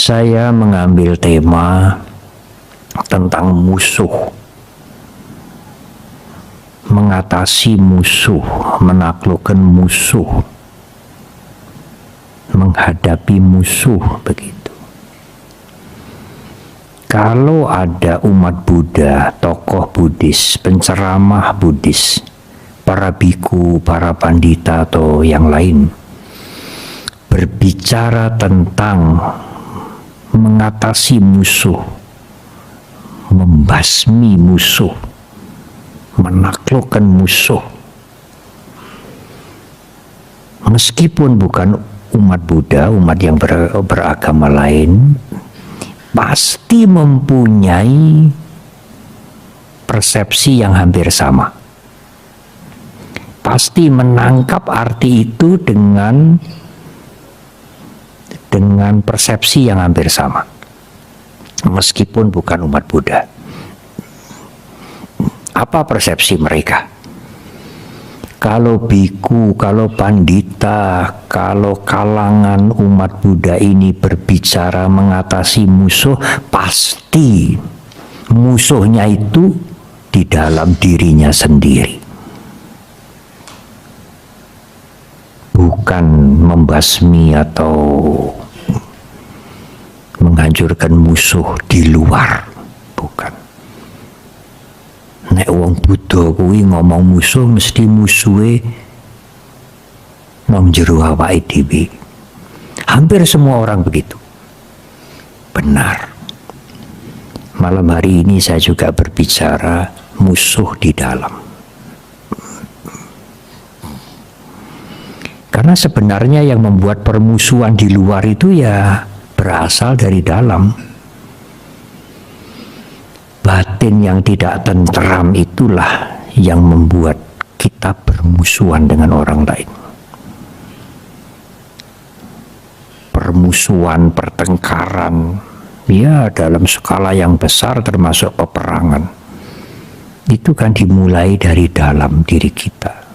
Saya mengambil tema tentang musuh, mengatasi musuh, menaklukkan musuh, menghadapi musuh, begitu. Kalau ada umat Buddha, tokoh Buddhis, penceramah Buddhis, para biku, para pandita atau yang lain berbicara tentang mengatasi musuh, membasmi musuh, menaklukkan musuh, meskipun bukan umat Buddha, umat yang beragama lain, pasti mempunyai persepsi yang hampir sama. Pasti menangkap arti itu dengan persepsi yang hampir sama, meskipun bukan umat Buddha. Apa persepsi mereka? Kalau biku, kalau pandita, kalau kalangan umat Buddha ini berbicara mengatasi musuh, pasti musuhnya itu di dalam dirinya sendiri, bukan membasmi atau menghancurkan musuh di luar, bukan. Nek wong Buddha kuwi ngomong musuh, mesti musuhe nang jero awake dhewe. Hampir semua orang begitu. Benar. Malam hari ini saya juga berbicara musuh di dalam. Karena sebenarnya yang membuat permusuhan di luar itu ya berasal dari dalam. Batin yang tidak tentram itulah yang membuat kita bermusuhan dengan orang lain. Permusuhan, pertengkaran, ya dalam skala yang besar termasuk peperangan, itu kan dimulai dari dalam diri kita.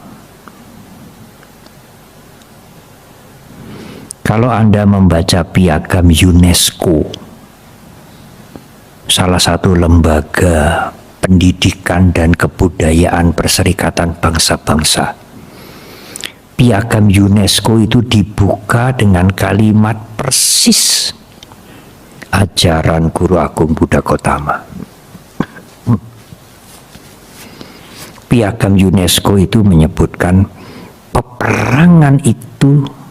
Kalau Anda membaca piagam UNESCO, salah satu lembaga pendidikan dan kebudayaan Perserikatan Bangsa-Bangsa, piagam UNESCO itu dibuka dengan kalimat persis ajaran Guru Agung Buddha Gautama. Piagam UNESCO itu menyebutkan peperangan itu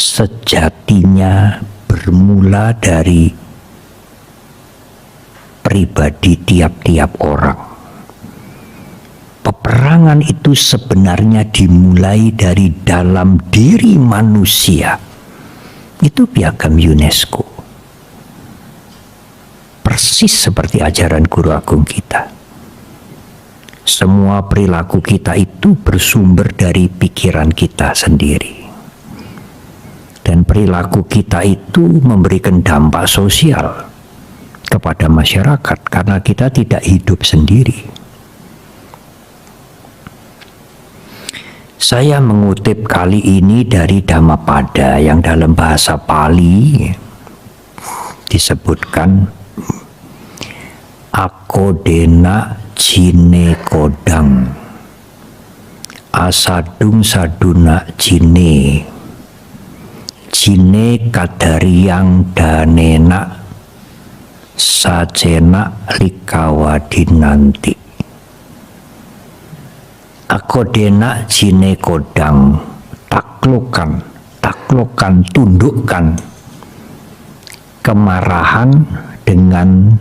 sejatinya bermula dari pribadi tiap-tiap orang. Peperangan itu sebenarnya dimulai dari dalam diri manusia. Itu piagam UNESCO. Persis seperti ajaran Guru Agung kita. Semua perilaku kita itu bersumber dari pikiran kita sendiri. Dan perilaku kita itu memberikan dampak sosial kepada masyarakat karena kita tidak hidup sendiri. Saya mengutip kali ini dari Dhammapada yang dalam bahasa Pali disebutkan akodena jine kodang asadung saduna jine kadariang danena sajena likawadinanti. Akodena jine kodang, taklukan, tundukkan kemarahan dengan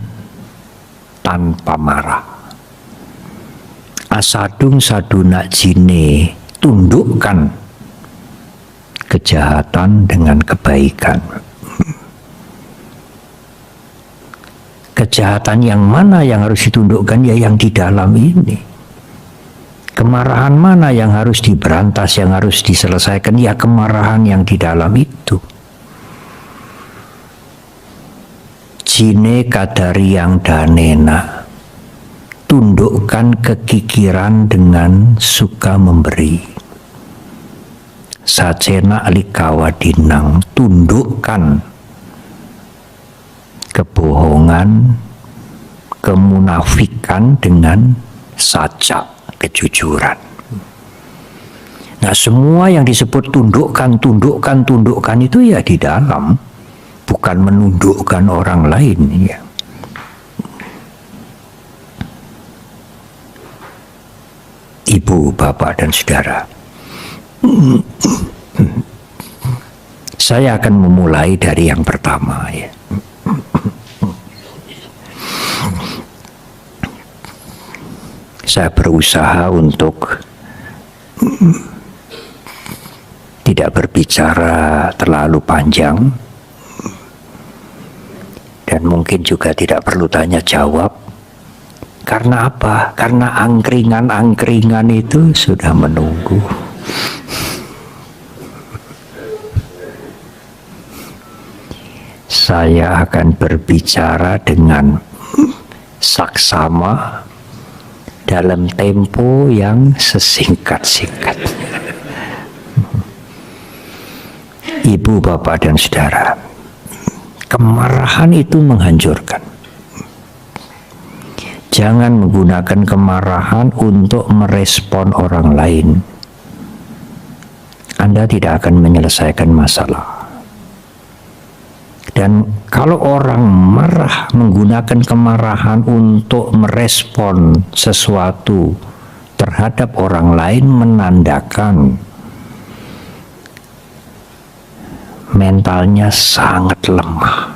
tanpa marah. Asadung saduna jine, tundukkan kejahatan dengan kebaikan. Kejahatan yang mana yang harus ditundukkan? Ya yang di dalam ini. Kemarahan mana yang harus diberantas, yang harus diselesaikan? Ya kemarahan yang di dalam itu. Jine kadariang danena, tundukkan kekikiran dengan suka memberi. Sajena likawadinang, tundukkan kebohongan, kemunafikan dengan sajak kejujuran. Nah, semua yang disebut tundukkan itu ya di dalam, bukan menundukkan orang lain ya. Ibu, bapak, dan saudara, saya akan memulai dari yang pertama ya. Saya berusaha untuk tidak berbicara terlalu panjang, dan mungkin juga tidak perlu tanya jawab. Karena apa? Karena angkringan-angkringan itu sudah menunggu. Saya akan berbicara dengan saksama dalam tempo yang sesingkat-singkatnya. Ibu, bapak, dan saudara, kemarahan itu menghancurkan. Jangan menggunakan kemarahan untuk merespon orang lain. Anda tidak akan menyelesaikan masalah. Dan kalau orang marah menggunakan kemarahan untuk merespon sesuatu terhadap orang lain, menandakan mentalnya sangat lemah.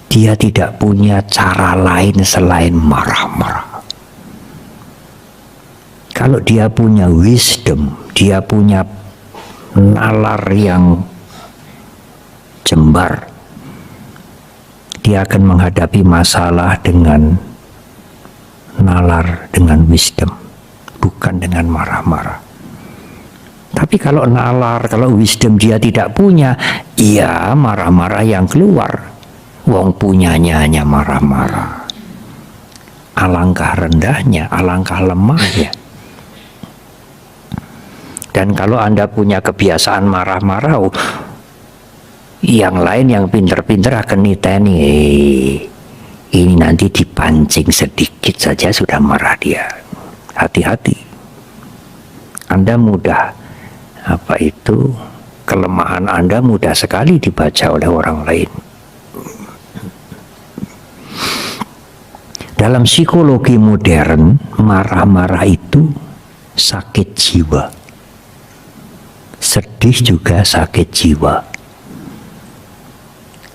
Dia tidak punya cara lain selain marah-marah. Kalau dia punya wisdom, dia punya nalar yang jembar, dia akan menghadapi masalah dengan nalar, dengan wisdom, bukan dengan marah-marah. Tapi kalau nalar, kalau wisdom dia tidak punya, ya marah-marah yang keluar. Wong punyanya hanya marah-marah. Alangkah rendahnya, alangkah lemahnya. Dan kalau Anda punya kebiasaan marah-marah, yang lain yang pinter-pinter akan niteni, ini nanti dipancing sedikit saja sudah marah dia. Hati-hati. Anda mudah, kelemahan Anda mudah sekali dibaca oleh orang lain. Dalam psikologi modern, marah-marah itu sakit jiwa. Sedih juga sakit jiwa.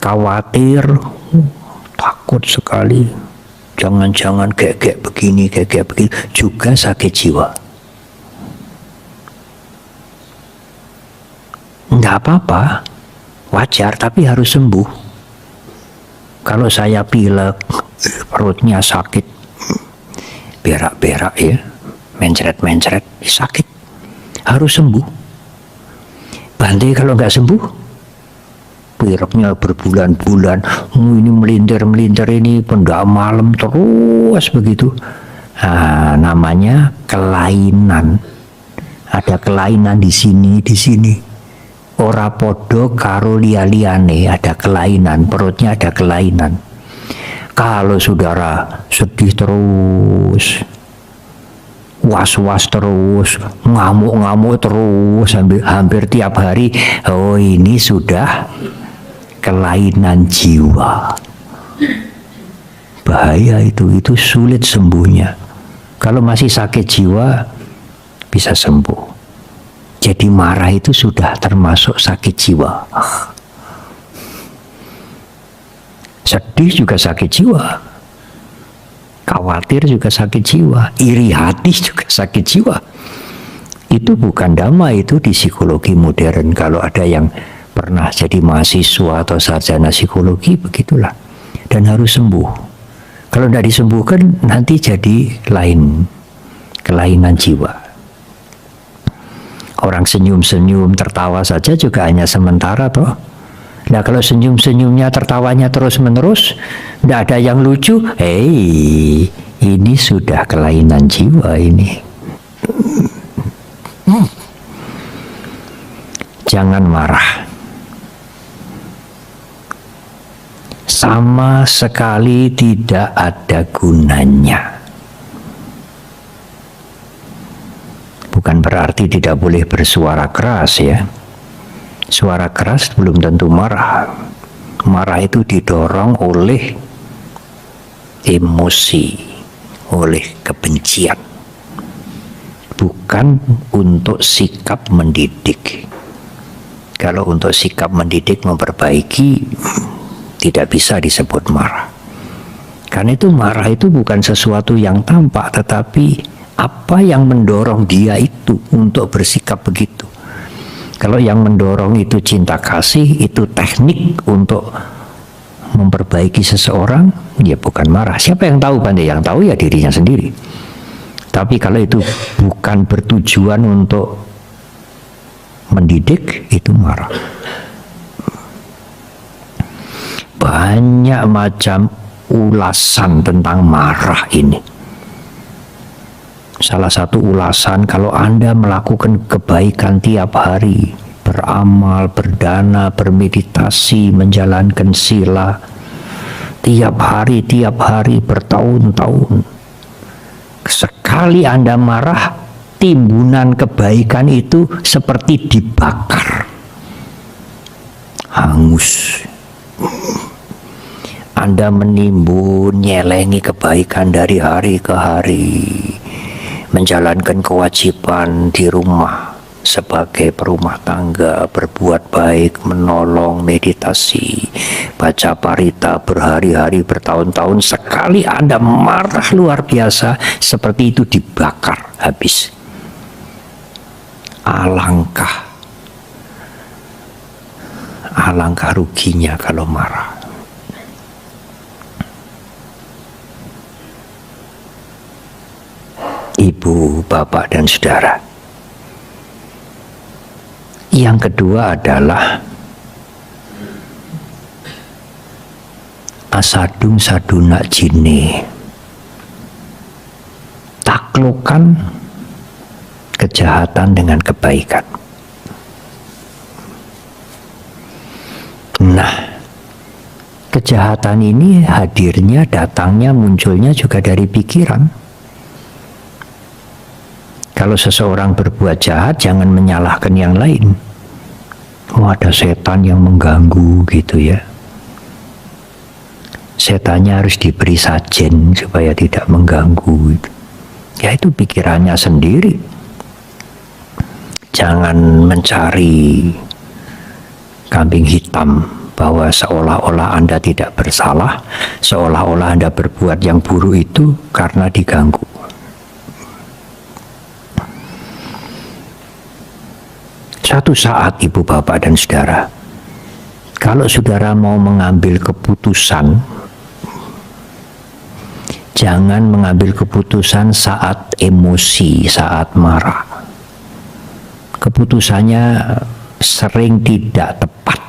Khawatir, takut sekali, jangan-jangan kayak begini, juga sakit jiwa. Enggak apa-apa, wajar, tapi harus sembuh. Kalau saya pilek, perutnya sakit, berak-berak ya, mencret-mencret, sakit, harus sembuh. Bantai kalau nggak sembuh, beraknya berbulan-bulan, ini melintir-melintir, ini pendak malam terus begitu. Nah, namanya kelainan. Ada kelainan di sini, di sini. Ora podo karo liya-liyane, ada kelainan, perutnya ada kelainan. Kalau saudara sedih terus, was-was terus, ngamuk-ngamuk terus, hampir tiap hari, oh ini sudah kelainan jiwa. Bahaya itu sulit sembuhnya. Kalau masih sakit jiwa, bisa sembuh. Jadi marah itu sudah termasuk sakit jiwa. Sedih juga sakit jiwa. Khawatir juga sakit jiwa. Iri hati juga sakit jiwa. Itu bukan damai, itu di psikologi modern. Kalau ada yang pernah jadi mahasiswa atau sarjana psikologi, begitulah. Dan harus sembuh. Kalau tidak disembuhkan, nanti jadi lain. Kelainan jiwa. Orang senyum-senyum, tertawa saja juga hanya sementara toh. Nah kalau senyum-senyumnya, tertawanya terus-menerus, tidak ada yang lucu, ini sudah kelainan jiwa ini. Jangan marah. sama sekali tidak ada gunanya. Bukan berarti tidak boleh bersuara keras ya. Suara keras belum tentu marah. Marah itu didorong oleh emosi, oleh kebencian, bukan untuk sikap mendidik. Kalau untuk sikap mendidik, memperbaiki, tidak bisa disebut marah. Karena itu marah itu bukan sesuatu yang tampak, tetapi apa yang mendorong dia itu untuk bersikap begitu. Kalau yang mendorong itu cinta kasih, itu teknik untuk memperbaiki seseorang, ya bukan marah. Siapa yang tahu, Pandai? Yang tahu ya dirinya sendiri. Tapi kalau itu bukan bertujuan untuk mendidik, itu marah. Banyak macam ulasan tentang marah ini. Salah satu ulasan, kalau Anda melakukan kebaikan tiap hari, beramal, berdana, bermeditasi, menjalankan sila tiap hari, bertahun-tahun, sekali Anda marah, timbunan kebaikan itu seperti dibakar, hangus. Anda menimbun, nyelengi kebaikan dari hari ke hari, menjalankan kewajiban di rumah sebagai perumah tangga, berbuat baik, menolong, meditasi, baca parita berhari-hari, bertahun-tahun. Sekali Anda marah luar biasa, seperti itu dibakar habis. Alangkah ruginya kalau marah. Ibu, bapak, dan saudara. Yang kedua adalah asadung saduna jine. Taklukkan kejahatan dengan kebaikan. Nah, kejahatan ini hadirnya, datangnya, munculnya juga dari pikiran. Kalau seseorang berbuat jahat, jangan menyalahkan yang lain. Oh, ada setan yang mengganggu gitu ya. Setannya harus diberi sajen supaya tidak mengganggu. Ya itu pikirannya sendiri. Jangan mencari kambing hitam bahwa seolah-olah Anda tidak bersalah, seolah-olah Anda berbuat yang buruk itu karena diganggu. Satu saat, ibu, bapak, dan saudara, kalau saudara mau mengambil keputusan, jangan mengambil keputusan saat emosi, saat marah. Keputusannya sering tidak tepat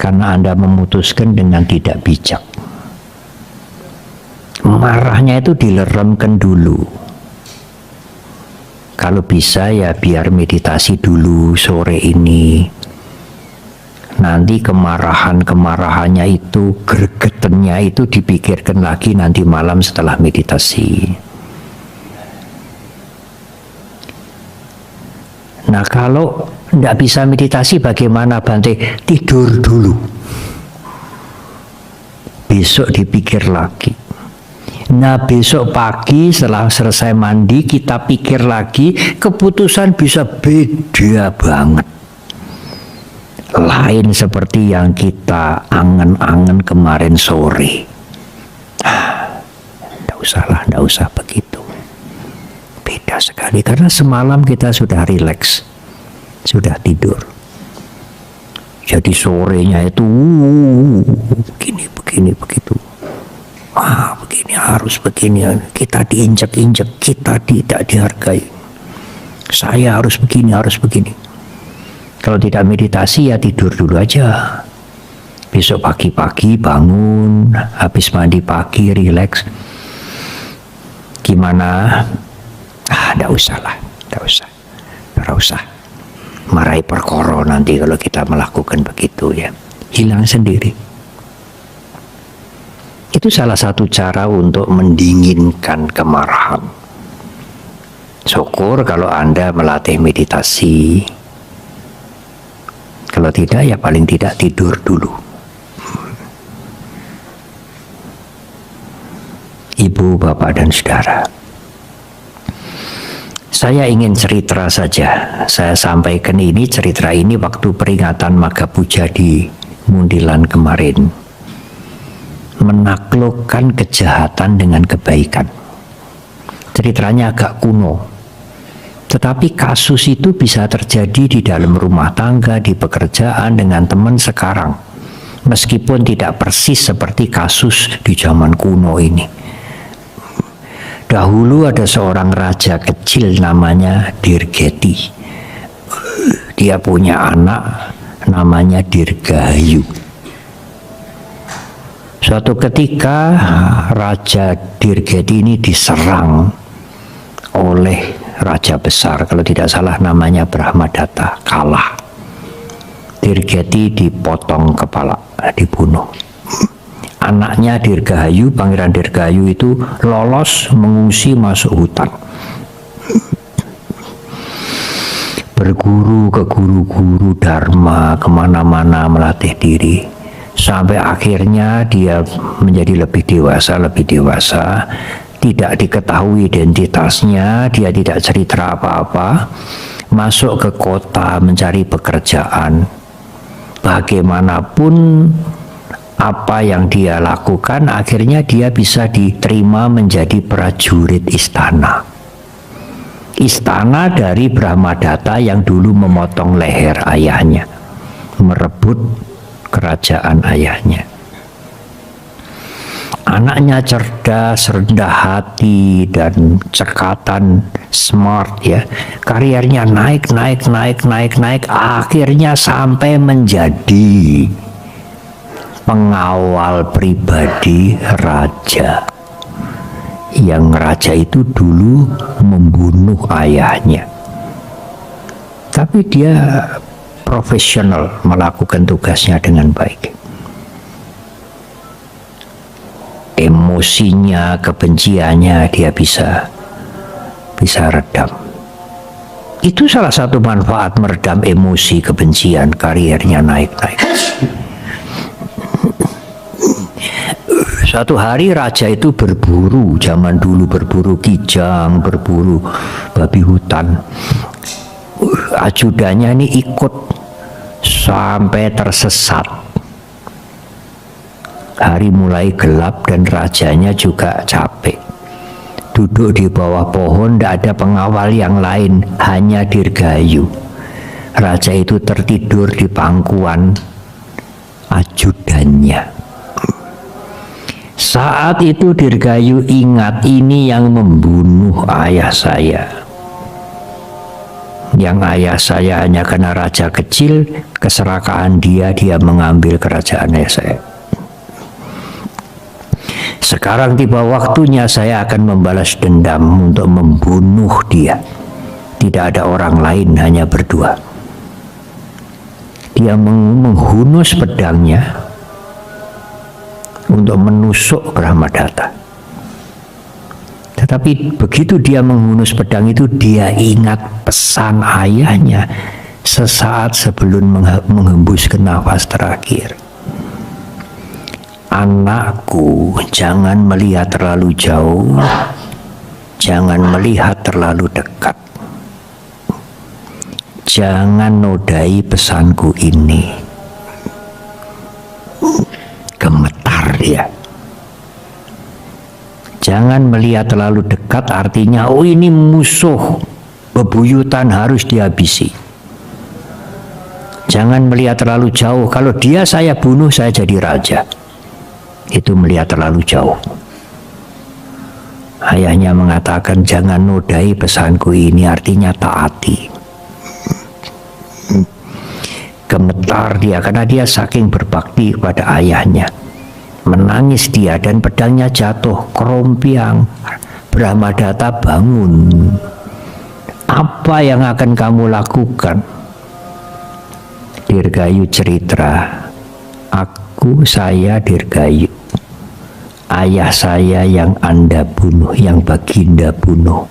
karena Anda memutuskan dengan tidak bijak. Marahnya itu dileremkan dulu. Kalau bisa ya biar meditasi dulu sore ini. Nanti kemarahannya itu, gregetannya itu dipikirkan lagi nanti malam setelah meditasi. Nah, kalau tidak bisa meditasi bagaimana, Bante? Tidur dulu. Besok dipikir lagi. Nah, besok pagi setelah selesai mandi kita pikir lagi, keputusan bisa beda banget. Lain seperti yang kita angen-angen kemarin sore. Tidak usah begitu. Beda sekali karena semalam kita sudah rileks, sudah tidur. Jadi sorenya itu begini begitu. Begini harus begini, kita diinjak-injak, kita tidak dihargai. Saya harus begini, harus begini. Kalau tidak meditasi ya tidur dulu aja. Besok pagi-pagi bangun, habis mandi pagi, rileks. Gimana? Nggak usah. Marahi perkara nanti kalau kita melakukan begitu ya. Hilang sendiri. Itu salah satu cara untuk mendinginkan kemarahan. Syukur kalau Anda melatih meditasi. Kalau tidak, ya paling tidak tidur dulu. Ibu, bapak, dan saudara, saya ingin cerita saja. Saya sampaikan cerita ini waktu peringatan Magha Puja di Mundilan kemarin. Menaklukkan kejahatan dengan kebaikan. Ceritanya agak kuno, tetapi kasus itu bisa terjadi di dalam rumah tangga, di pekerjaan, dengan teman sekarang, meskipun tidak persis seperti kasus di zaman kuno ini. Dahulu ada seorang raja kecil namanya Dirgeti. Dia punya anak namanya Dirgahayu. Suatu ketika Raja Dirgeti ini diserang oleh raja besar, kalau tidak salah namanya Brahmadatta, kalah. Dirgeti dipotong kepala, dibunuh. Anaknya Dirgahayu, Pangeran Dirgahayu itu lolos mengungsi masuk hutan. Berguru ke guru-guru Dharma, kemana-mana melatih diri. Sampai akhirnya dia menjadi lebih dewasa, tidak diketahui identitasnya, dia tidak cerita apa-apa, masuk ke kota mencari pekerjaan. Bagaimanapun apa yang dia lakukan, akhirnya dia bisa diterima menjadi prajurit istana. Istana dari Brahmadatta yang dulu memotong leher ayahnya, merebut kerajaan ayahnya. Anaknya cerdas, rendah hati, dan cekatan, smart ya. Kariernya naik, akhirnya sampai menjadi pengawal pribadi raja. Yang raja itu dulu membunuh ayahnya. Tapi dia profesional melakukan tugasnya dengan baik. Emosinya, kebenciannya dia bisa redam. Itu salah satu manfaat meredam emosi, kebencian, kariernya naik. Suatu hari raja itu berburu, zaman dulu berburu kijang, berburu babi hutan. Ajudannya ini ikut sampai tersesat. Hari mulai gelap dan rajanya juga capek. Duduk di bawah pohon, tidak ada pengawal yang lain, hanya Dirgahayu. Raja itu tertidur di pangkuan ajudannya. Saat itu Dirgahayu ingat, ini yang membunuh ayah saya. Yang ayah saya hanya karena raja kecil, keserakahan dia mengambil kerajaan ayah saya. Sekarang tiba waktunya saya akan membalas dendam untuk membunuh dia. Tidak ada orang lain, hanya berdua. Dia menghunus pedangnya untuk menusuk Brahmadatta. Tetapi begitu dia menghunus pedang itu, dia ingat pesan ayahnya sesaat sebelum menghembuskan nafas terakhir. Anakku, jangan melihat terlalu jauh, jangan melihat terlalu dekat. Jangan nodai pesanku ini. Gemetar dia. Jangan melihat terlalu dekat, artinya oh ini musuh bebuyutan, harus dihabisi. Jangan melihat terlalu jauh, kalau dia saya bunuh, saya jadi raja. Itu melihat terlalu jauh. Ayahnya mengatakan jangan nodai pesanku ini, artinya taati. Gemetar dia karena dia saking berbakti kepada ayahnya. Menangis dia dan pedangnya jatuh kerompiang. Brahmadatta bangun. Apa yang akan kamu lakukan? Dirgahayu cerita, saya Dirgahayu. ayah saya yang Anda bunuh, yang Baginda bunuh,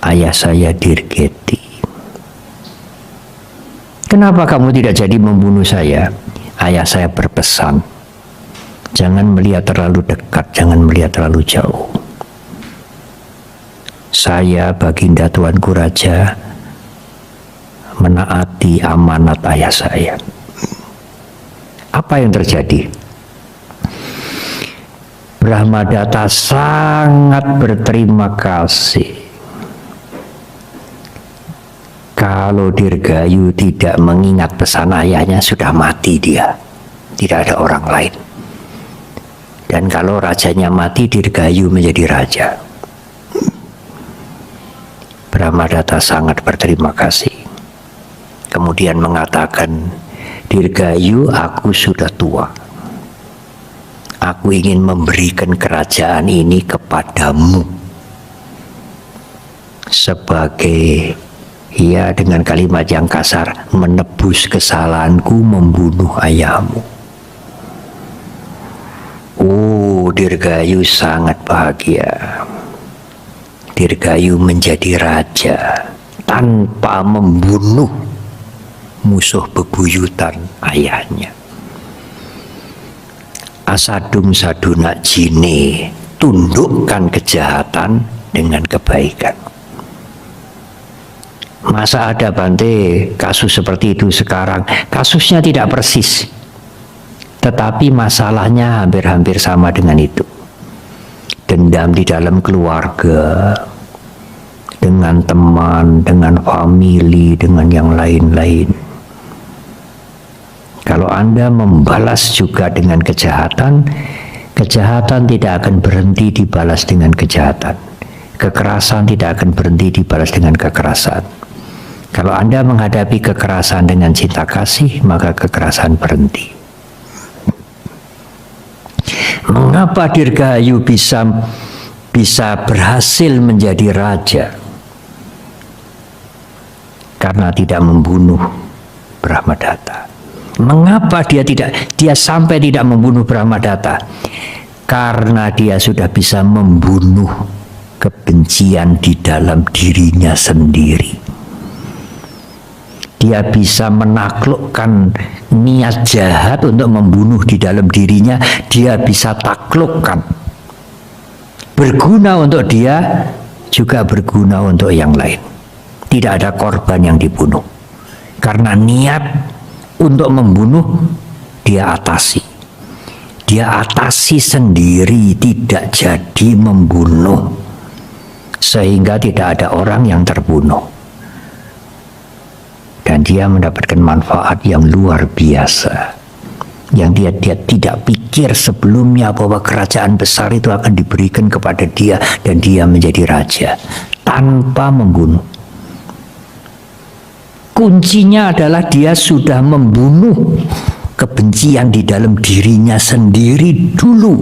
ayah saya Dirgeti. Kenapa kamu tidak jadi membunuh saya? Ayah saya berpesan, jangan melihat terlalu dekat, jangan melihat terlalu jauh. Saya, Baginda Tuanku Raja, menaati amanat ayah saya. Apa yang terjadi? Brahmadatta sangat berterima kasih. Kalau Dirgayu tidak mengingat pesan ayahnya, sudah mati dia. Tidak ada orang lain. Dan kalau rajanya mati, Dirgayu menjadi raja. Brahmadatta sangat berterima kasih. Kemudian mengatakan, Dirgayu, aku sudah tua. Aku ingin memberikan kerajaan ini kepadamu sebagai, ya dengan kalimat yang kasar, menebus kesalahanku membunuh ayahmu. Oh, Dirgayu sangat bahagia. Dirgayu menjadi raja tanpa membunuh musuh bebuyutan ayahnya. Asadum saduna jine, tundukkan kejahatan dengan kebaikan. Masa ada Bante kasus seperti itu sekarang? Kasusnya tidak persis, tetapi masalahnya hampir-hampir sama dengan itu. Dendam di dalam keluarga, dengan teman, dengan famili, dengan yang lain-lain. Kalau Anda membalas juga dengan kejahatan, kejahatan tidak akan berhenti dibalas dengan kejahatan. Kekerasan tidak akan berhenti dibalas dengan kekerasan. Kalau Anda menghadapi kekerasan dengan cinta kasih, maka kekerasan berhenti. Mengapa Dirgayu bisa berhasil menjadi raja? Karena tidak membunuh Brahmadatta. Mengapa dia sampai tidak membunuh Brahmadatta? Karena dia sudah bisa membunuh kebencian di dalam dirinya sendiri. Dia bisa menaklukkan niat jahat untuk membunuh di dalam dirinya. Dia bisa taklukkan. Berguna untuk dia, juga berguna untuk yang lain. Tidak ada korban yang dibunuh. Karena niat untuk membunuh, dia atasi. Dia atasi sendiri, tidak jadi membunuh. Sehingga tidak ada orang yang terbunuh. Dan dia mendapatkan manfaat yang luar biasa, yang dia tidak pikir sebelumnya bahwa kerajaan besar itu akan diberikan kepada dia dan dia menjadi raja tanpa membunuh. Kuncinya adalah dia sudah membunuh kebencian di dalam dirinya sendiri dulu.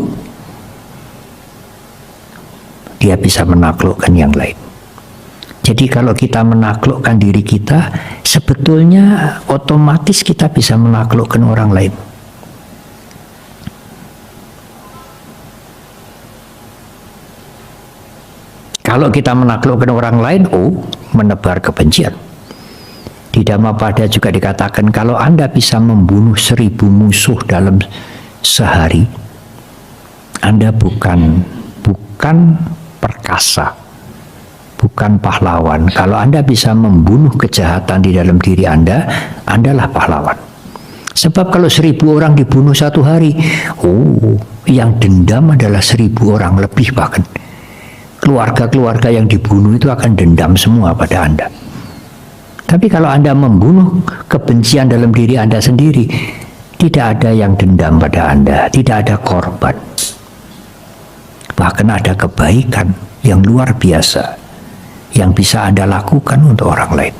Dia bisa menaklukkan yang lain. Jadi kalau kita menaklukkan diri kita, sebetulnya otomatis kita bisa menaklukkan orang lain. Kalau kita menaklukkan orang lain, menebar kebencian. Di Dhammapada juga dikatakan, kalau Anda bisa membunuh 1000 musuh dalam sehari, Anda bukan perkasa, bukan pahlawan. Kalau Anda bisa membunuh kejahatan di dalam diri Anda, Andalah pahlawan. Sebab kalau 1000 orang dibunuh satu hari, yang dendam adalah 1000 orang lebih bahkan. Keluarga-keluarga yang dibunuh itu akan dendam semua pada Anda. Tapi kalau Anda membunuh kebencian dalam diri Anda sendiri, tidak ada yang dendam pada Anda, tidak ada korban. Bahkan ada kebaikan yang luar biasa yang bisa Anda lakukan untuk orang lain.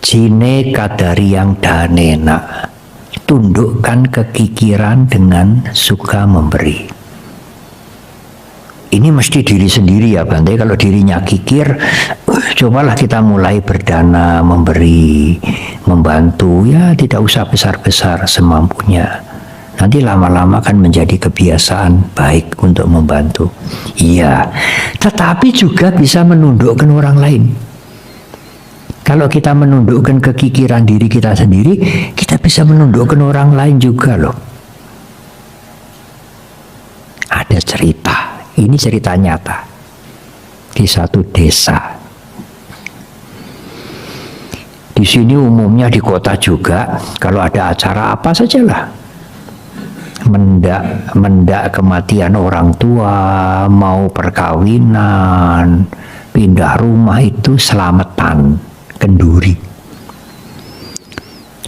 Jine kadariang danena, tundukkan kekikiran dengan suka memberi. Ini mesti diri sendiri ya Bante. Kalau dirinya kikir, cobalah kita mulai berdana, memberi, membantu. Ya tidak usah besar-besar, semampunya. Nanti lama-lama kan menjadi kebiasaan baik untuk membantu. Iya, tetapi juga bisa menundukkan orang lain. Kalau kita menundukkan kekikiran diri kita sendiri, kita bisa menundukkan orang lain juga loh. Ada cerita. Ini cerita nyata di satu desa. Di sini umumnya di kota juga, kalau ada acara apa sajalah, mendak kematian orang tua, mau perkawinan, pindah rumah itu selamatan, kenduri.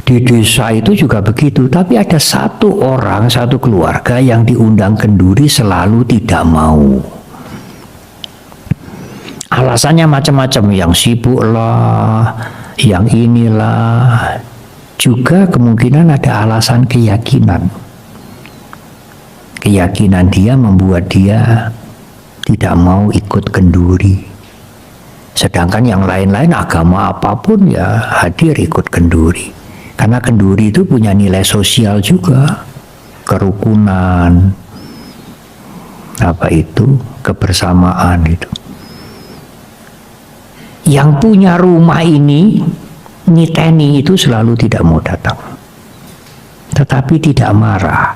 Di desa itu juga begitu, tapi ada satu orang, satu keluarga yang diundang kenduri selalu tidak mau. Alasannya macam-macam, yang sibuk lah, yang inilah. Juga kemungkinan ada alasan keyakinan. Keyakinan dia membuat dia tidak mau ikut kenduri. Sedangkan yang lain-lain agama apapun ya hadir ikut kenduri. Karena kenduri itu punya nilai sosial juga, kerukunan, kebersamaan itu. Yang punya rumah ini, niteni itu selalu tidak mau datang, tetapi tidak marah.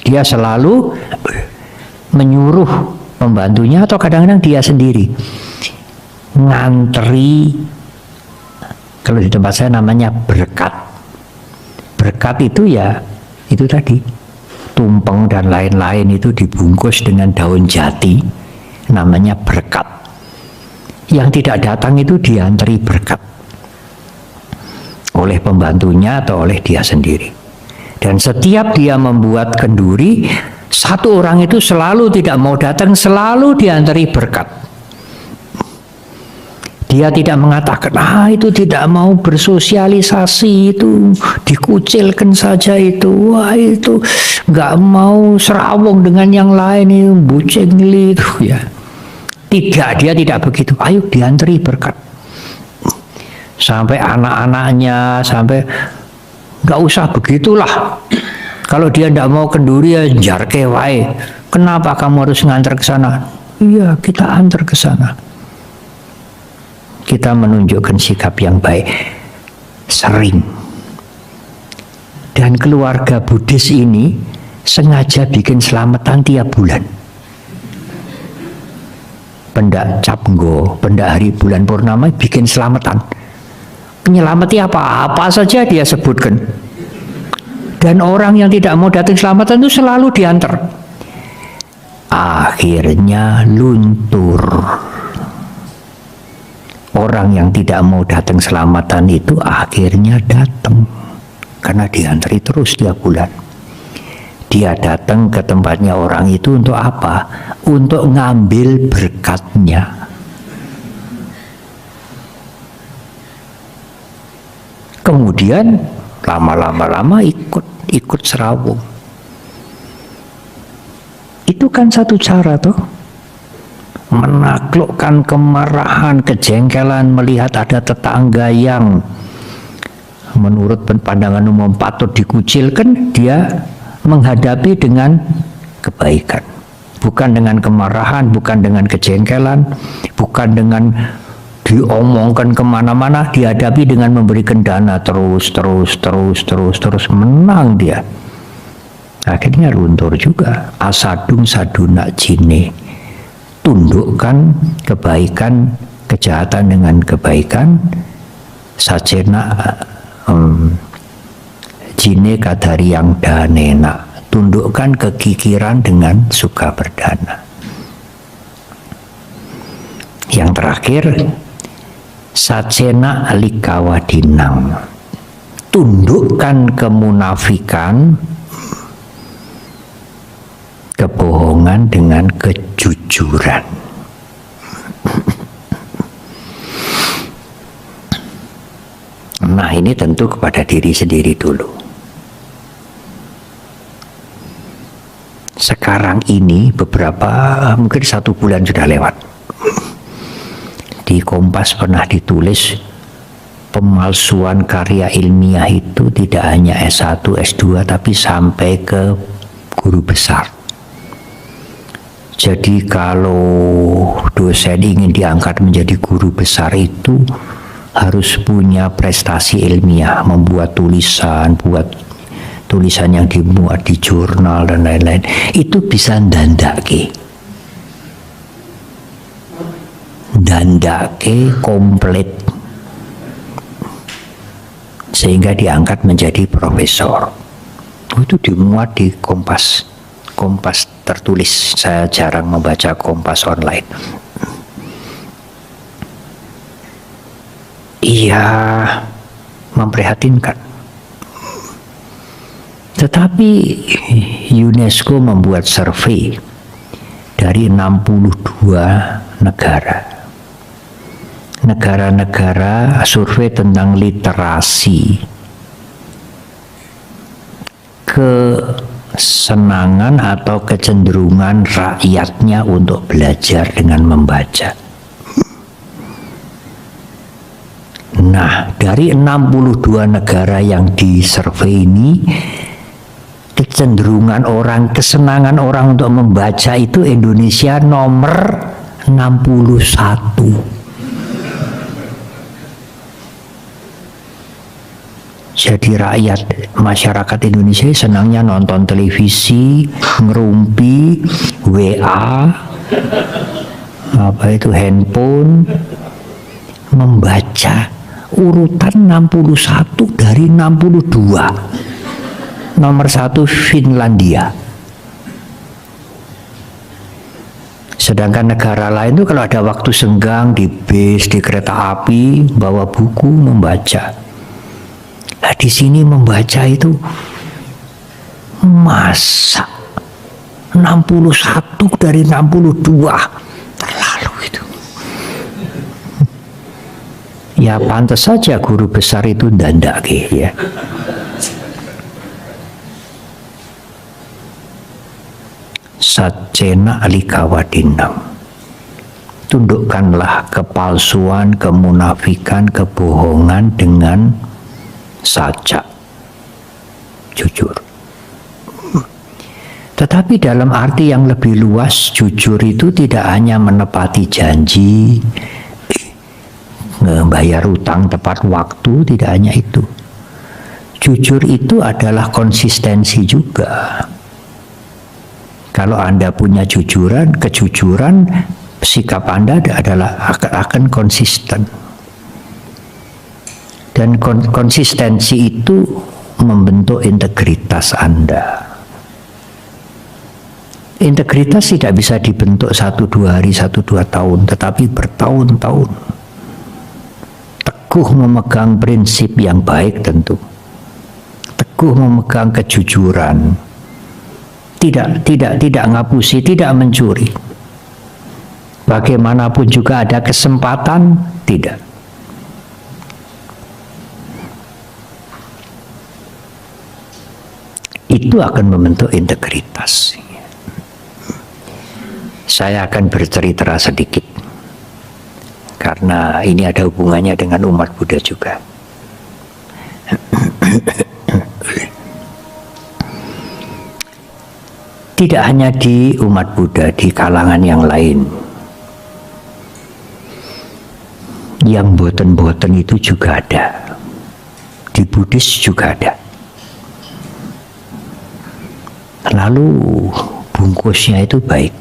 Dia selalu menyuruh pembantunya atau kadang-kadang dia sendiri ngantri. Kalau di tempat saya namanya berkat. Berkat itu ya itu tadi, tumpeng dan lain-lain itu dibungkus dengan daun jati, namanya berkat. Yang tidak datang itu diantri berkat oleh pembantunya atau oleh dia sendiri. Dan setiap dia membuat kenduri, satu orang itu selalu tidak mau datang, selalu diantri berkat. Dia tidak mengatakan, itu tidak mau bersosialisasi, itu dikucilkan saja itu, itu nggak mau serawong dengan yang lain, itu bucengli itu ya. Tidak, dia tidak begitu. Ayo diantri berkat. Sampai anak-anaknya, sampai nggak usah begitulah. Kalau dia tidak mau kenduri ya jarke wae. Kenapa kamu harus ngantar ke sana? Iya, kita antar ke sana. Kita menunjukkan sikap yang baik sering. Dan keluarga Buddhis ini sengaja bikin selamatan tiap bulan. Pendak Capnggo, pendak hari bulan purnama bikin selamatan. Menyelamati apa saja dia sebutkan. Dan orang yang tidak mau datang selamatan itu selalu diantar. Akhirnya luntur. Orang yang tidak mau datang selamatan itu akhirnya datang karena diantri terus tiap bulan. Dia datang ke tempatnya orang itu untuk apa? Untuk ngambil berkatnya. Kemudian lama-lama ikut serawung. Itu kan satu cara tuh. Menaklukkan kemarahan, kejengkelan melihat ada tetangga yang menurut pandangan umum patut dikucilkan, dia menghadapi dengan kebaikan, bukan dengan kemarahan, bukan dengan kejengkelan, bukan dengan diomongkan kemana-mana, dihadapi dengan memberikan dana terus, menang dia. Akhirnya luntur juga. Asadung saduna jine. Tundukkan kebaikan, kejahatan dengan kebaikan. Sajena jine kadari yang danena. Tundukkan kekikiran dengan suka berdana. Yang terakhir, sajena likawadinang. Tundukkan kemunafikan, kebohongan dengan kejujuran. Nah, ini tentu kepada diri sendiri dulu. sekarang ini mungkin 1 bulan sudah lewat, di Kompas pernah ditulis pemalsuan karya ilmiah itu tidak hanya S1, S2 tapi sampai ke guru besar. Jadi kalau dosen ingin diangkat menjadi guru besar itu harus punya prestasi ilmiah, membuat tulisan, buat tulisan yang dimuat di jurnal dan lain-lain. Itu bisa ndandake komplit sehingga diangkat menjadi profesor. Itu dimuat di Kompas tertulis. Saya jarang membaca Kompas online. Iya, memprihatinkan. Tetapi UNESCO membuat survei dari 62 negara, survei tentang literasi, kesenangan atau kecenderungan rakyatnya untuk belajar dengan membaca. Nah, dari 62 negara yang disurvei ini, kesenangan orang untuk membaca itu Indonesia nomor 61. Jadi masyarakat Indonesia senangnya nonton televisi, ngerumpi, WA, handphone, membaca. Urutan 61 dari 62. Nomor 1 Finlandia. Sedangkan negara lain itu kalau ada waktu senggang di bis, di kereta api, bawa buku membaca. Nah, di sini membaca itu masa 61 dari 62, terlalu itu. Ya pantas saja guru besar itu ndandake ya. Satcena alikawadinam. Tundukkanlah kepalsuan, kemunafikan, kebohongan dengan sajak, jujur. Tetapi dalam arti yang lebih luas, jujur itu tidak hanya menepati janji, membayar utang tepat waktu, tidak hanya itu. Jujur itu adalah konsistensi juga. Kalau Anda punya kejujuran, sikap Anda adalah akan konsisten. Dan konsistensi itu membentuk integritas Anda. Integritas tidak bisa dibentuk 1-2 hari, 1-2 tahun, tetapi bertahun-tahun. Teguh memegang prinsip yang baik tentu. Teguh memegang kejujuran. Tidak ngapusi, tidak mencuri. Bagaimanapun juga ada kesempatan, tidak. Itu akan membentuk integritas. Saya akan bercerita sedikit karena ini ada hubungannya dengan umat Buddha juga. Tidak hanya di umat Buddha, di kalangan yang lain, yang boten-boten itu juga ada. Di Buddhis juga ada. Lalu bungkusnya itu baik,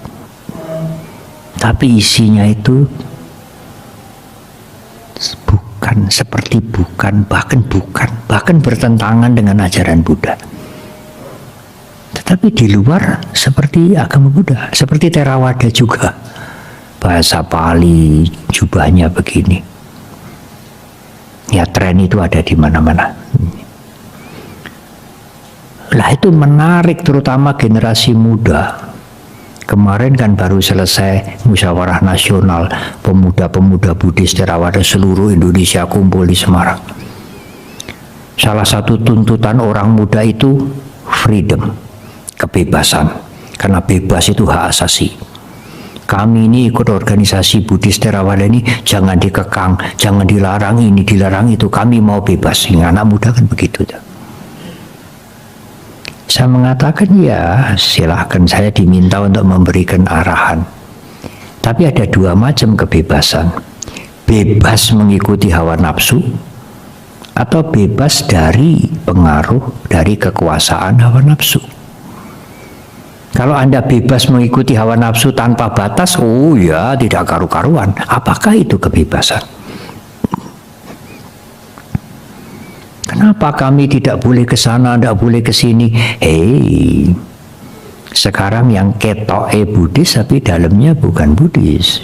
tapi isinya itu bahkan bertentangan dengan ajaran Buddha. Tetapi di luar seperti agama Buddha, seperti Theravada juga. Bahasa Pali, jubahnya begini. Ya, tren itu ada di mana-mana. Lah itu menarik terutama generasi muda. Kemarin kan baru selesai musyawarah nasional, pemuda-pemuda Buddhis Theravada seluruh Indonesia kumpul di Semarang. Salah satu tuntutan orang muda itu freedom, kebebasan. Karena bebas itu hak asasi. Kami ini ikut organisasi Buddhis Theravada ini jangan dikekang, jangan dilarang ini, dilarang itu. Kami mau bebas. Anak muda kan begitu. Saya mengatakan ya silahkan, saya diminta untuk memberikan arahan. Tapi ada dua macam kebebasan. Bebas mengikuti hawa nafsu atau bebas dari pengaruh dari kekuasaan hawa nafsu. Kalau Anda bebas mengikuti hawa nafsu tanpa batas, oh ya tidak karu-karuan. Apakah itu kebebasan? Kenapa kami tidak boleh ke sana, tidak boleh ke sini? Hei, sekarang yang ketoke Buddhis tapi dalamnya bukan Buddhis.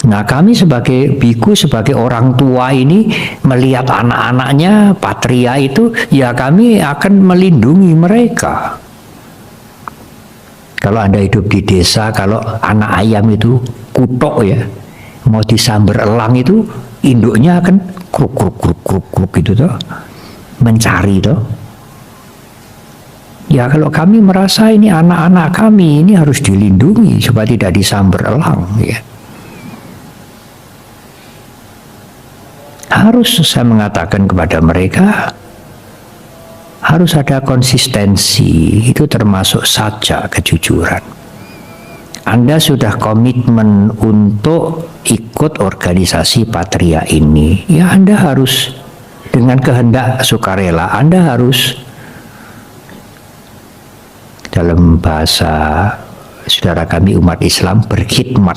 Nah, kami sebagai biku, sebagai orang tua ini melihat anak-anaknya patria itu, ya kami akan melindungi mereka. Kalau Anda hidup di desa, kalau anak ayam itu kutok ya, mau disamber elang itu, induknya akan kruk kruk kruk kruk kruk gitu toh, mencari toh. Ya kalau kami merasa ini anak-anak kami ini harus dilindungi supaya tidak disamber elang ya. Harus saya mengatakan kepada mereka, harus ada konsistensi, itu termasuk saja kejujuran. Anda sudah komitmen untuk ikut organisasi Patria ini, ya Anda harus dengan kehendak sukarela, Anda harus dalam bahasa saudara kami umat Islam berkhidmat,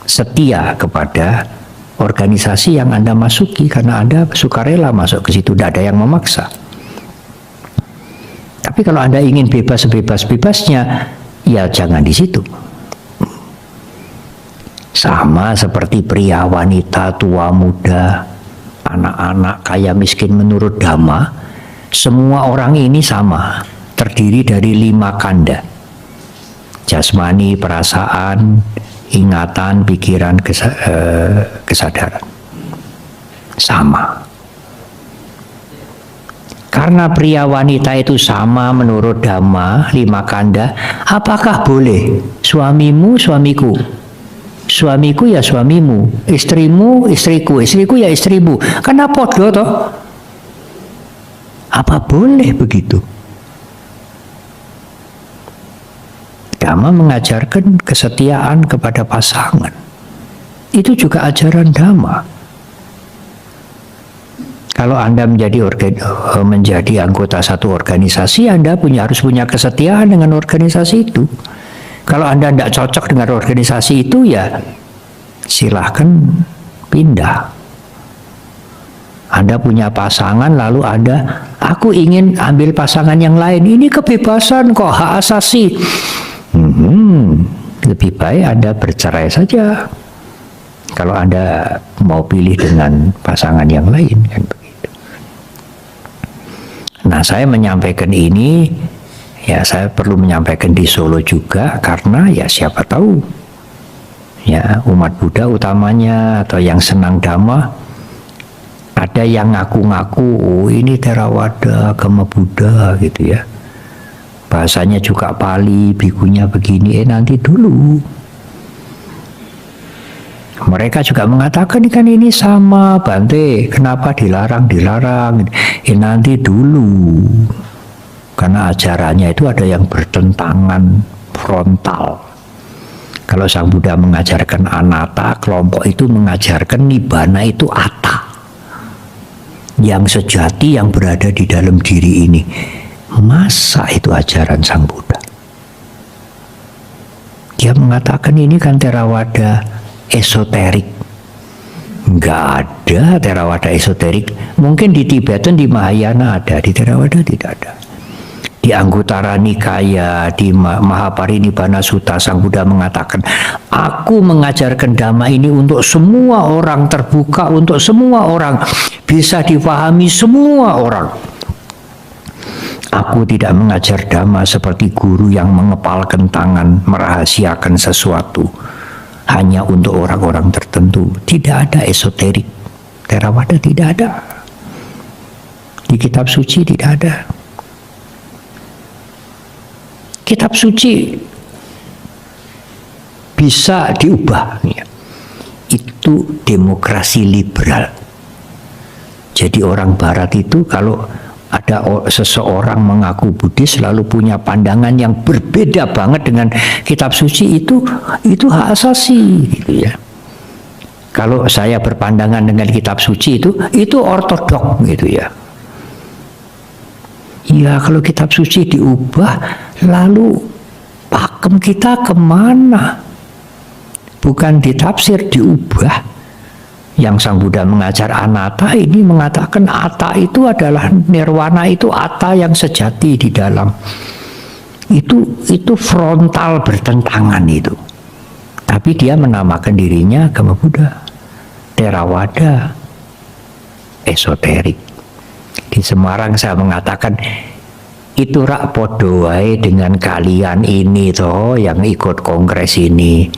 setia kepada organisasi yang Anda masuki karena Anda sukarela masuk ke situ, tidak ada yang memaksa. Tapi kalau Anda ingin bebas sebebas-bebasnya, ya jangan di situ. Sama seperti pria, wanita, tua, muda, anak-anak, kaya, miskin menurut Dhamma, semua orang ini sama, terdiri dari 5 kanda. Jasmani, perasaan, ingatan, pikiran, kesadaran. Sama. Karena pria wanita itu sama menurut Dhamma, 5 kanda, apakah boleh suamimu, suamiku, suamiku ya suamimu, istrimu, istriku, istriku ya istrimu, karena podo toh? Apa boleh begitu? Dhamma mengajarkan kesetiaan kepada pasangan. Itu juga ajaran Dhamma. Kalau Anda menjadi anggota satu organisasi, Anda harus punya kesetiaan dengan organisasi itu. Kalau Anda tidak cocok dengan organisasi itu, ya silahkan pindah. Anda punya pasangan, lalu aku ingin ambil pasangan yang lain. Ini kebebasan kok, hak asasi. Lebih baik Anda bercerai saja. Kalau Anda mau pilih dengan pasangan yang lain, kan begitu. Nah, saya menyampaikan ini, ya saya perlu menyampaikan di Solo juga, karena ya siapa tahu, ya umat Buddha utamanya atau yang senang Dhamma, ada yang ngaku-ngaku, oh ini Theravada, agama Buddha gitu ya. Bahasanya juga Pali, bikunya begini, nanti dulu. Mereka juga mengatakan kan ini sama Bante, kenapa dilarang? Nanti dulu. Karena ajarannya itu ada yang bertentangan frontal. Kalau Sang Buddha mengajarkan anatta, kelompok itu mengajarkan nibbana itu atta. Yang sejati yang berada di dalam diri ini. Masa itu ajaran Sang Buddha? Dia mengatakan ini kan Theravada esoterik. Enggak ada Theravada esoterik. Mungkin di Tibetan, di Mahayana ada, di Theravada tidak ada. Di Anguttara Nikaya, di Mahaparinibbana Sutta, Sang Buddha mengatakan, aku mengajarkan Dhamma ini untuk semua orang, terbuka untuk semua orang, bisa dipahami semua orang. Aku tidak mengajar Dhamma seperti guru yang mengepalkan tangan merahasiakan sesuatu hanya untuk orang-orang tertentu. Tidak ada esoterik. Theravada tidak ada. Di kitab suci tidak ada. kitab suci bisa diubah. Itu demokrasi liberal. Jadi orang Barat itu kalau ada seseorang mengaku Buddhis lalu punya pandangan yang berbeda banget dengan kitab suci, itu hak asasi gitu ya. Kalau saya berpandangan dengan kitab suci itu ortodok gitu ya. Ya kalau kitab suci diubah, lalu pakem kita kemana? Bukan ditafsir, diubah. Yang Sang Buddha mengajar anatta, ini mengatakan atta itu adalah nirwana, itu atta yang sejati di dalam. Itu frontal bertentangan itu. Tapi dia menamakan dirinya agama Buddha, Theravada, esoterik. Di Semarang saya mengatakan itu rak podo wae dengan kalian ini toh yang ikut kongres ini.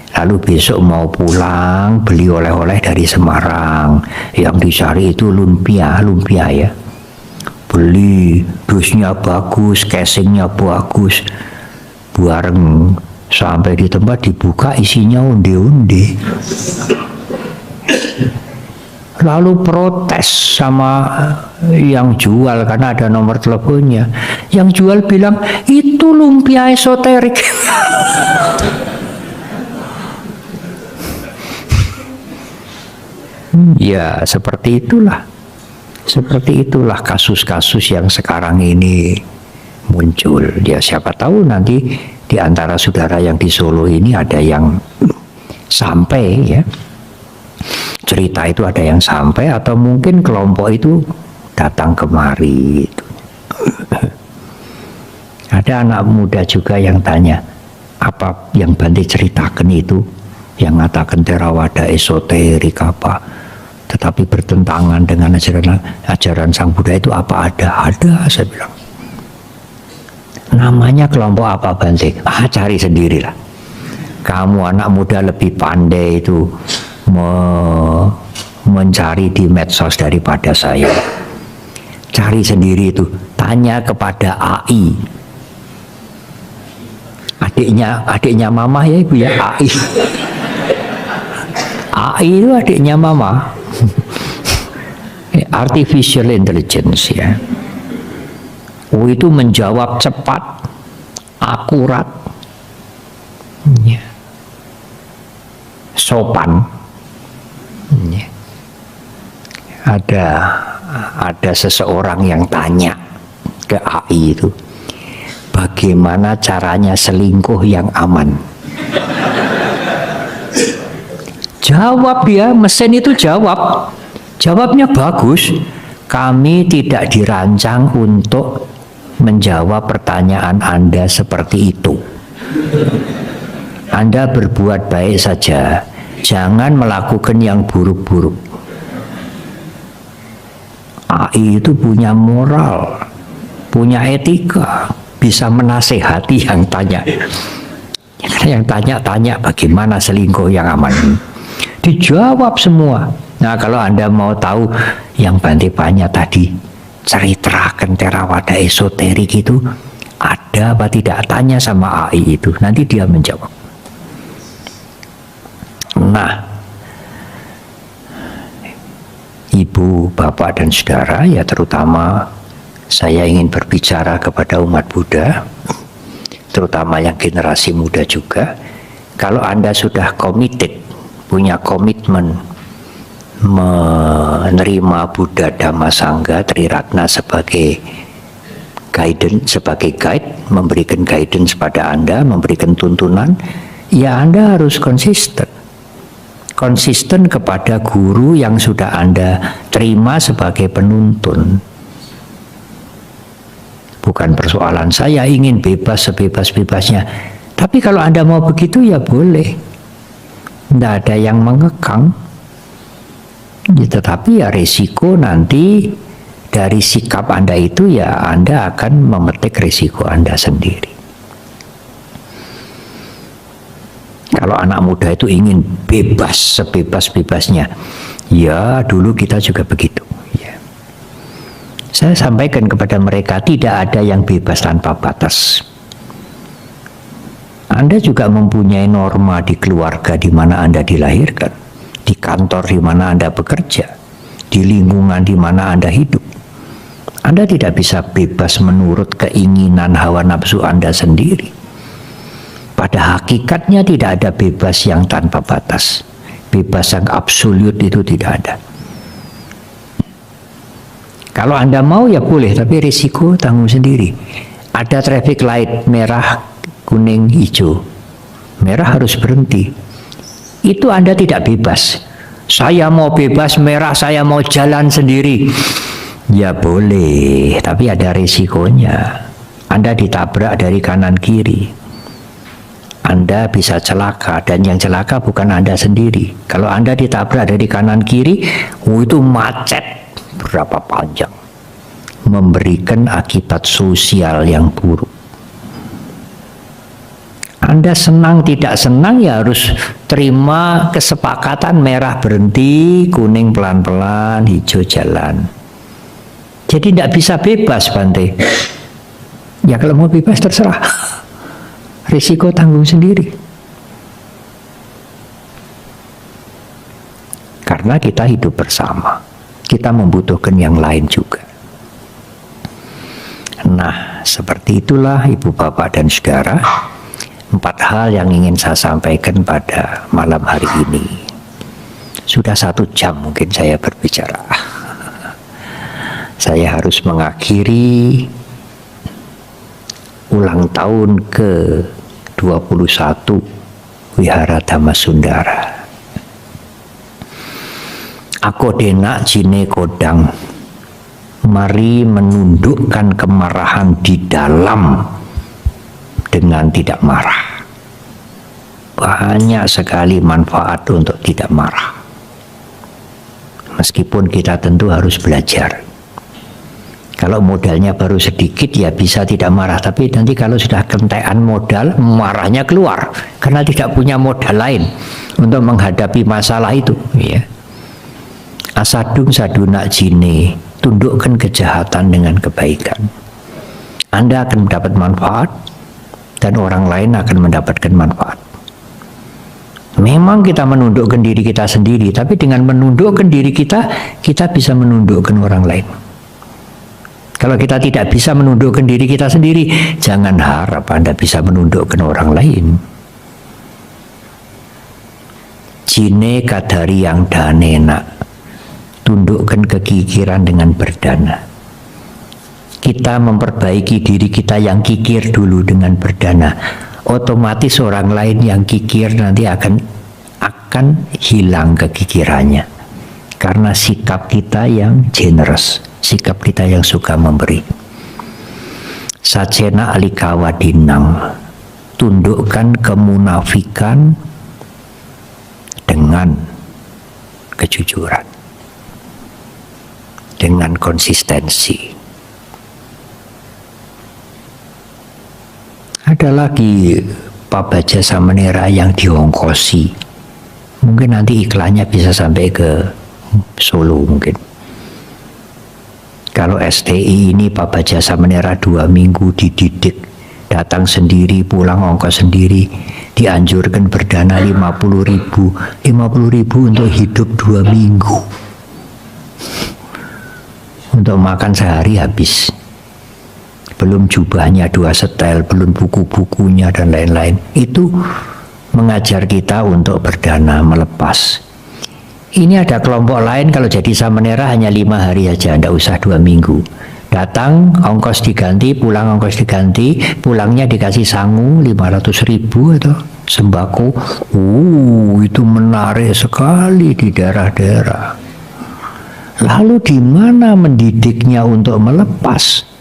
Lalu besok mau pulang beli oleh-oleh dari Semarang, yang dicari itu lumpia ya. Beli, dusnya bagus, casingnya bagus. Bareng sampai di tempat dibuka isinya onde-onde. Lalu protes sama yang jual karena ada nomor teleponnya. Yang jual bilang itu lumpia esoterik. Ya seperti itulah kasus-kasus yang sekarang ini muncul. Ya siapa tahu nanti di antara saudara yang di Solo ini ada yang sampai ya, cerita itu ada yang sampai, atau mungkin kelompok itu datang kemari itu. Ada anak muda juga yang tanya, apa yang Bante ceritakan itu, yang mengatakan Theravada esoterik apa, tetapi bertentangan dengan ajaran Sang Buddha itu apa? Ada, saya bilang. Namanya kelompok apa Bante? Cari sendirilah. Kamu anak muda lebih pandai itu mencari di medsos daripada saya. Cari sendiri itu, tanya kepada AI. Adiknya mama ya ibu ya, AI. AI itu adiknya mama. Artificial intelligence ya. Itu menjawab cepat, akurat, ya, sopan. Ya. Ada seseorang yang tanya ke AI itu, bagaimana caranya selingkuh yang aman? Jawab dia, mesin itu jawab. Jawabnya bagus. Kami tidak dirancang untuk menjawab pertanyaan Anda seperti itu. Anda berbuat baik saja, jangan melakukan yang buruk-buruk. AI itu punya moral, punya etika, bisa menasehati yang tanya. Yang tanya bagaimana selingkuh yang aman, dijawab semua. Nah kalau Anda mau tahu yang Bante Panya tadi ceritakan Theravada esoterik itu ada apa tidak, tanya sama AI itu, nanti dia menjawab. Nah, Ibu, Bapak dan Saudara, ya terutama saya ingin berbicara kepada umat Buddha, terutama yang generasi muda juga. Kalau Anda sudah committed, punya komitmen menerima Buddha Dhamma Sangha Triratna sebagai guidance, sebagai guide, memberikan guidance pada Anda, memberikan tuntunan, ya Anda harus konsisten kepada guru yang sudah Anda terima sebagai penuntun. Bukan persoalan saya ingin bebas sebebas-bebasnya, tapi kalau Anda mau begitu ya boleh, tidak ada yang mengekang. Ya, tetapi ya risiko nanti dari sikap Anda itu ya Anda akan memetik risiko Anda sendiri. Kalau anak muda itu ingin bebas sebebas-bebasnya, ya dulu kita juga begitu. Ya. Saya sampaikan kepada mereka tidak ada yang bebas tanpa batas. Anda juga mempunyai norma di keluarga di mana Anda dilahirkan, di kantor di mana Anda bekerja, di lingkungan di mana Anda hidup. Anda tidak bisa bebas menurut keinginan hawa nafsu Anda sendiri. Pada hakikatnya tidak ada bebas yang tanpa batas. Bebas yang absolut itu tidak ada. Kalau Anda mau ya boleh, tapi risiko tanggung sendiri. Ada traffic light merah, kuning, hijau. Merah harus berhenti. Itu Anda tidak bebas. Saya mau bebas merah, saya mau jalan sendiri. Ya boleh, tapi ada risikonya. Anda ditabrak dari kanan kiri. Anda bisa celaka, dan yang celaka bukan Anda sendiri. Kalau Anda ditabrak dari kanan kiri, itu macet berapa panjang, memberikan akibat sosial yang buruk. Anda senang tidak senang ya harus terima kesepakatan merah berhenti, kuning pelan-pelan, hijau jalan. Jadi tidak bisa bebas, Bante. Ya kalau mau bebas terserah. Risiko tanggung sendiri. Karena kita hidup bersama. Kita membutuhkan yang lain juga. Nah, seperti itulah Ibu Bapak dan Saudara, 4 hal yang ingin saya sampaikan pada malam hari ini. Sudah 1 jam mungkin saya berbicara. Saya harus mengakhiri ulang tahun ke-21 Wihara Dhammasundara. Akodena jine kodang, mari menundukkan kemarahan di dalam dengan tidak marah. Banyak sekali manfaat untuk tidak marah. Meskipun kita tentu harus belajar. Kalau modalnya baru sedikit ya bisa tidak marah, tapi nanti kalau sudah kentekan modal, marahnya keluar karena tidak punya modal lain untuk menghadapi masalah itu. Ya. Asadung saduna jine, tundukkan kejahatan dengan kebaikan. Anda akan mendapat manfaat dan orang lain akan mendapatkan manfaat. Memang kita menundukkan diri kita sendiri, tapi dengan menundukkan diri kita, kita bisa menundukkan orang lain. Kalau kita tidak bisa menundukkan diri kita sendiri, jangan harap Anda bisa menundukkan orang lain. Jine kadari yang danena, tundukkan kekikiran dengan berdana. Kita memperbaiki diri kita yang kikir dulu dengan berdana. Otomatis orang lain yang kikir nanti akan hilang kekikirannya. Karena sikap kita yang generous, sikap kita yang suka memberi. Sajena alikawadinang, tundukkan kemunafikan dengan kejujuran, dengan konsistensi. Ada lagi Pak Baja Samenera yang diongkosi. Mungkin nanti iklannya bisa sampai ke Solo mungkin. Kalau STI ini Pak Baja Samenera 2 minggu dididik, datang sendiri, pulang ongkos sendiri, dianjurkan berdana 50.000 untuk hidup 2 minggu. Untuk makan sehari habis. Belum jubahnya 2 setel, belum buku-bukunya dan lain-lain. Itu mengajar kita untuk berdana, melepas. Ini ada kelompok lain kalau jadi samenera hanya 5 hari aja, tidak usah 2 minggu. Datang, ongkos diganti, pulang ongkos diganti, pulangnya dikasih sangu 500.000 atau sembako. Itu menarik sekali di daerah-daerah. Lalu di mana mendidiknya untuk melepas?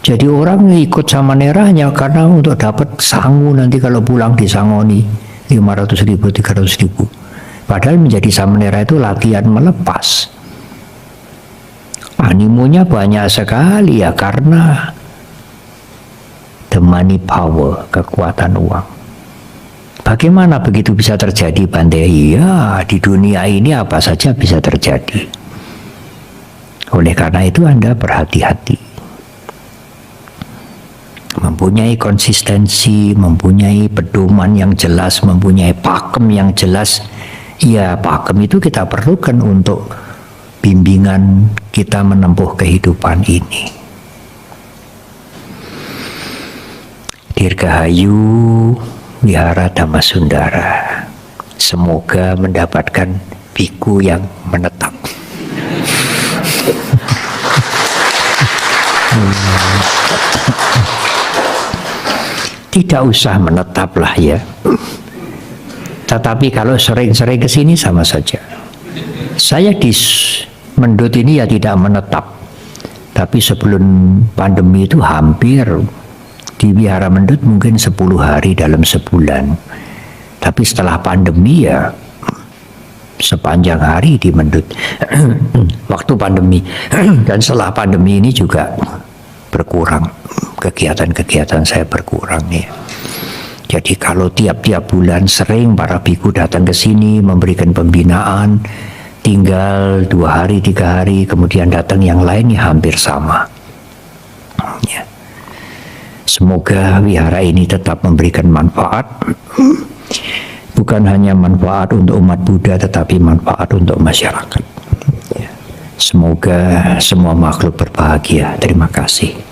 Jadi orang ikut samenera hanya karena untuk dapat sangu, nanti kalau pulang disangoni 500.000, 300.000. Padahal menjadi samenera itu latihan melepas. Animonya banyak sekali ya, karena the money power, kekuatan uang. Bagaimana begitu bisa terjadi, Bante? Iya, di dunia ini apa saja bisa terjadi. Oleh karena itu Anda berhati-hati mempunyai konsistensi, mempunyai pedoman yang jelas, mempunyai pakem yang jelas. Ya, pakem itu kita perlukan untuk bimbingan kita menempuh kehidupan ini. Dirgahayu Wihara Dhammasundara, semoga mendapatkan biku yang menetap. Tidak usah menetap lah ya. Tetapi kalau sering-sering ke sini sama saja. Saya di Mendut ini ya tidak menetap. Tapi sebelum pandemi itu hampir di Wihara Mendut mungkin 10 hari dalam sebulan. Tapi setelah pandemi ya sepanjang hari di Mendut. Waktu pandemi dan setelah pandemi ini juga berkurang. Kegiatan-kegiatan saya berkurang ya. Jadi kalau tiap-tiap bulan sering para biku datang ke sini memberikan pembinaan, tinggal 2 hari, 3 hari, kemudian datang yang lain ya hampir sama. Ya. Semoga wihara ini tetap memberikan manfaat, bukan hanya manfaat untuk umat Buddha, tetapi manfaat untuk masyarakat. Ya. Semoga semua makhluk berbahagia. Terima kasih.